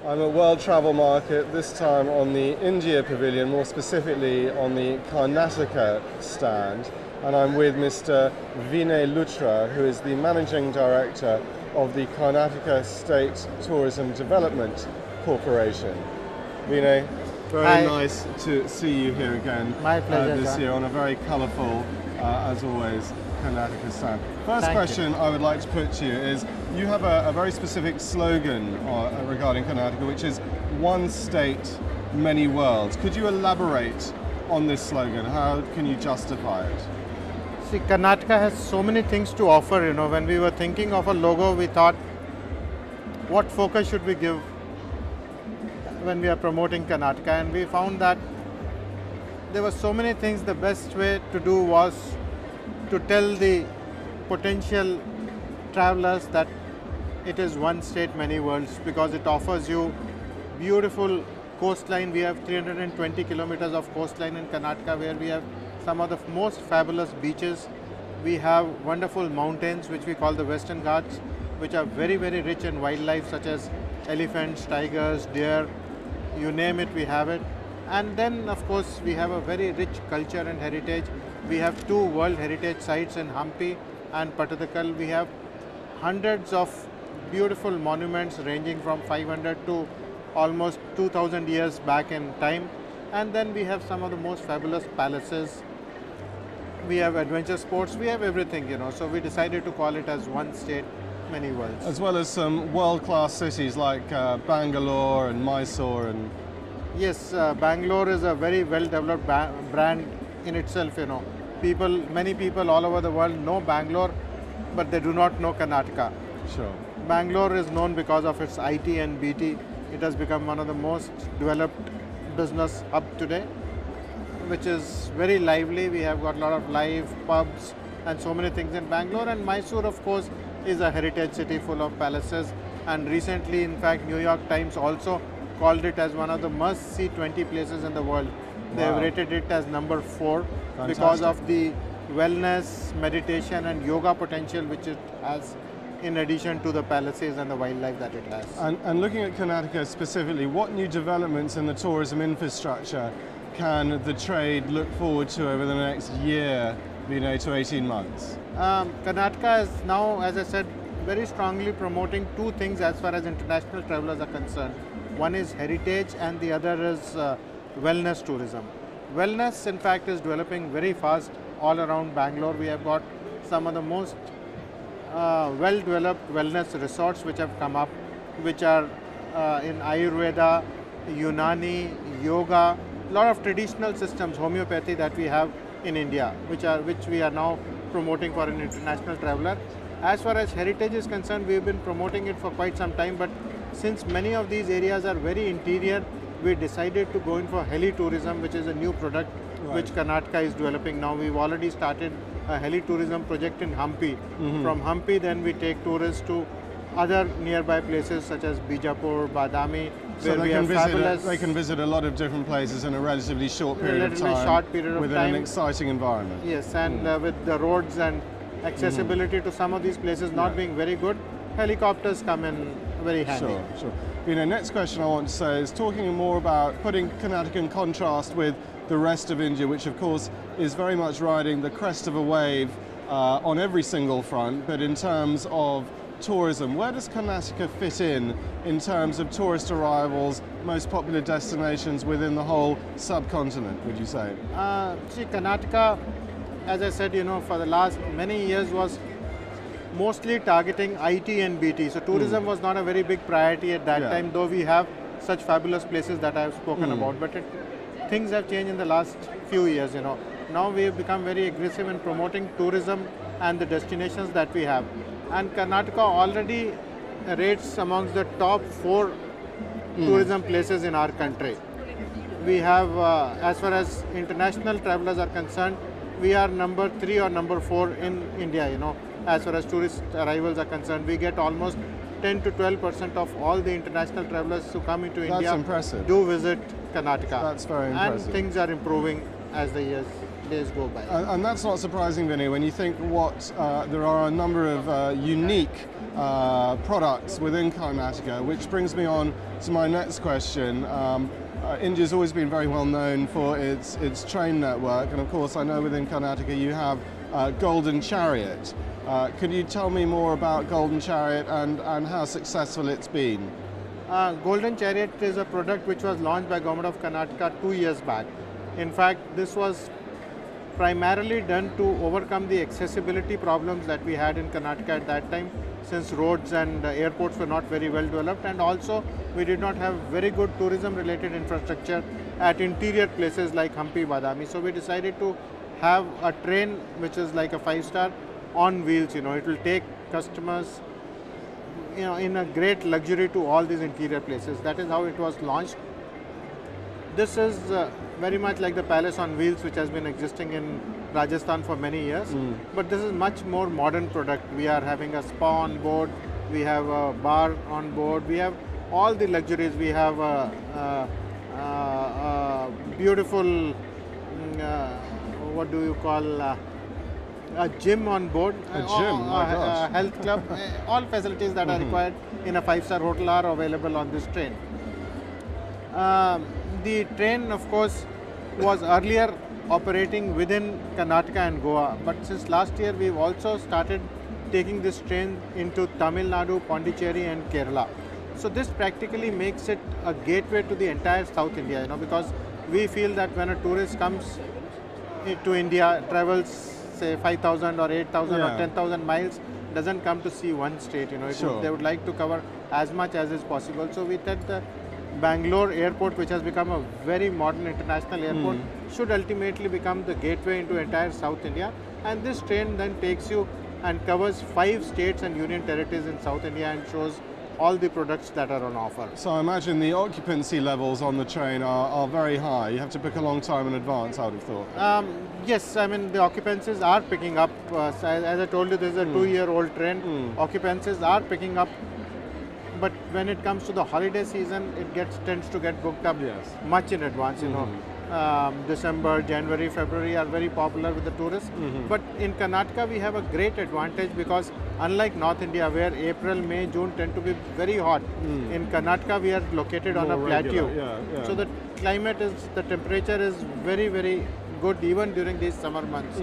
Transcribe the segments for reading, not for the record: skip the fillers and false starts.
I'm at World Travel Market, this time on the India Pavilion, more specifically on the Karnataka stand. And I'm with Mr. Vinay Luthra, who is the Managing Director of the Karnataka State Tourism Development Corporation. Vinay, very nice to see you here again. My pleasure, this year on a very colourful, as always, Kanataka stand. First question I would like to put to you is, you have a very specific slogan regarding Karnataka, which is one state, many worlds. Could you elaborate on this slogan? How can you justify it? See, Karnataka has so many things to offer. When we were thinking of a logo, we thought, what focus should we give when we are promoting Karnataka? And we found that there were so many things. The best way to do was to tell the potential travelers that it is one state, many worlds, because it offers you beautiful coastline. We have 320 kilometers of coastline in Karnataka, where we have some of the most fabulous beaches. We have wonderful mountains, which we call the Western Ghats, which are very, very rich in wildlife, such as elephants, tigers, deer, you name it, we have it. And then, of course, we have a very rich culture and heritage. We have 2 World Heritage Sites in Hampi and Pattadakal. We have hundreds of beautiful monuments ranging from 500 to almost 2000 years back in time. And then we have some of the most fabulous palaces. We have adventure sports, we have everything, So we decided to call it as one state, many worlds. As well as some world-class cities like Bangalore and Mysore and... Yes, Bangalore is a very well-developed brand in itself, Many people all over the world know Bangalore, but they do not know Karnataka. Sure. Bangalore is known because of its IT and BT. It has become one of the most developed business hub today, which is very lively. We have got a lot of live pubs and so many things in Bangalore. And Mysore, of course, is a heritage city full of palaces. And recently, in fact, New York Times also called it as one of the must-see 20 places in the world. They have rated it as number 4 because of the wellness, meditation and yoga potential which it has, in addition to the palaces and the wildlife that it has. And looking at Karnataka specifically, what new developments in the tourism infrastructure can the trade look forward to over the next year, to 18 months? Karnataka is now, as I said, very strongly promoting 2 things as far as international travelers are concerned. One is heritage and the other is wellness tourism. Wellness, in fact, is developing very fast all around Bangalore. We have got some of the most well-developed wellness resorts which have come up, which are in Ayurveda, Unani, yoga, a lot of traditional systems, homeopathy that we have in India, which we are now promoting for an international traveler. As far as heritage is concerned, we've been promoting it for quite some time, but since many of these areas are very interior, we decided to go in for heli-tourism, which is a new product which Karnataka is developing now. We've already started a heli-tourism project in Hampi. From Hampi, then we take tourists to other nearby places such as Bijapur, Badami, so they can visit a lot of different places in a relatively short period of time, within an exciting environment. Yes, and with the roads and accessibility to some of these places not being very good, helicopters come in very handy. Sure. Next question I want to say is talking more about putting Karnataka in contrast with the rest of India, which of course is very much riding the crest of a wave on every single front, but in terms of tourism, where does Karnataka fit in terms of tourist arrivals, most popular destinations within the whole subcontinent, would you say? See, Karnataka, as I said, for the last many years was mostly targeting IT and BT. So tourism was not a very big priority at that time, though we have such fabulous places that I have spoken about. But things have changed in the last few years, Now we have become very aggressive in promoting tourism and the destinations that we have. And Karnataka already rates amongst the top 4 tourism places in our country. We have, as far as international travelers are concerned, we are number 3 or number 4 in India, As far as tourist arrivals are concerned, we get almost 10 to 12% of all the international travelers who come into India do visit Karnataka. That's very impressive. And things are improving as the days go by. And that's not surprising, Vinny, when you think there are a number of unique products within Karnataka, which brings me on to my next question. India's always been very well known for its train network, and of course I know within Karnataka you have Golden Chariot. Could you tell me more about Golden Chariot and how successful it's been? Golden Chariot is a product which was launched by Government of Karnataka 2 years back. In fact, this was primarily done to overcome the accessibility problems that we had in Karnataka at that time, since roads and airports were not very well developed, and also we did not have very good tourism related infrastructure at interior places like Hampi, Badami. So we decided to have a train which is like a 5-star on wheels. It will take customers in a great luxury to all these interior places. That is how it was launched. This is very much like the Palace on Wheels, which has been existing in Rajasthan for many years. But this is much more modern product. We are having a spa on board, we have a bar on board, we have all the luxuries. We have a beautiful, what do you call, a gym on board, a health club, all facilities that are required in a 5-star hotel are available on this train. The train, of course, was earlier operating within Karnataka and Goa, but since last year we've also started taking this train into Tamil Nadu, Pondicherry and Kerala. So this practically makes it a gateway to the entire South India, because we feel that when a tourist comes to India, travels say 5,000 or 8,000 or 10,000 miles, doesn't come to see one state, they would like to cover as much as is possible. So we thought the Bangalore airport, which has become a very modern international airport, should ultimately become the gateway into entire South India. And this train then takes you and covers 5 states and union territories in South India and shows all the products that are on offer. So I imagine the occupancy levels on the train are very high. You have to book a long time in advance, I would have thought. Yes, I mean the occupancies are picking up. As I told you, this is a 2-year-old train. Occupancies are picking up. But when it comes to the holiday season, it tends to get booked up much in advance. December, January, February are very popular with the tourists. But in Karnataka, we have a great advantage because unlike North India, where April, May, June tend to be very hot, in Karnataka we are located on a plateau. So the climate the temperature is very, very good even during these summer months.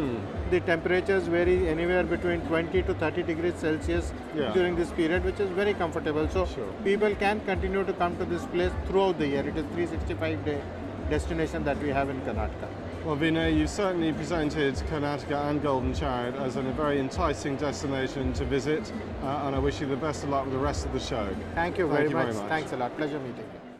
The temperatures vary anywhere between 20 to 30 degrees Celsius during this period, which is very comfortable. So people can continue to come to this place throughout the year. It is 365-day destination that we have in Karnataka. Well, Vinay, you certainly presented Karnataka and Golden Chariot as a very enticing destination to visit, and I wish you the best of luck with the rest of the show. Thank you very much. Thanks a lot. Pleasure meeting you.